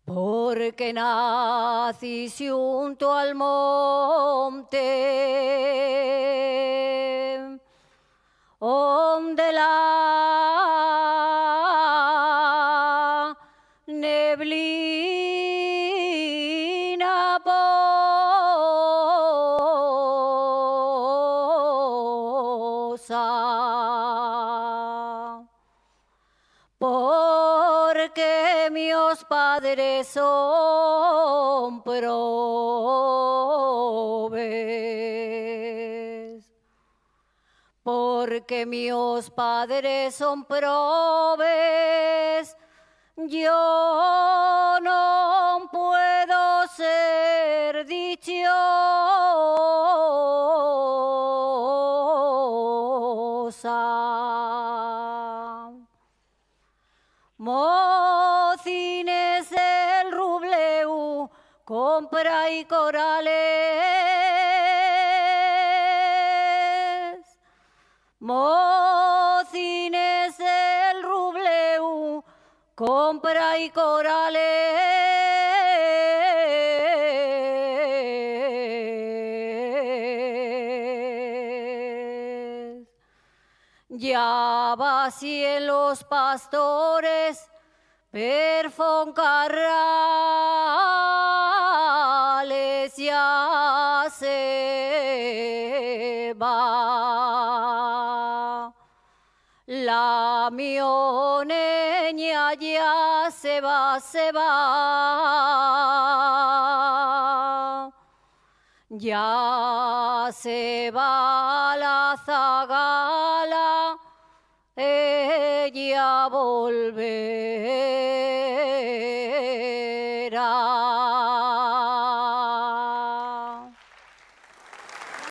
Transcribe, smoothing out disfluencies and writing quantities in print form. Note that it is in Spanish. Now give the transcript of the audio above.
porque nací junto al monte, donde la neblina posa, porque mis padres son probes, porque mis padres son probes, yo no puedo ser dichosa. Mocines el rubleu, compra y corales. Mocines el rubleu, compra y corales. Ya vacíen los pastores per Foncarrales, ya se va. La mioneña ya se va, se va. Ya se va la zagala, ella volverá.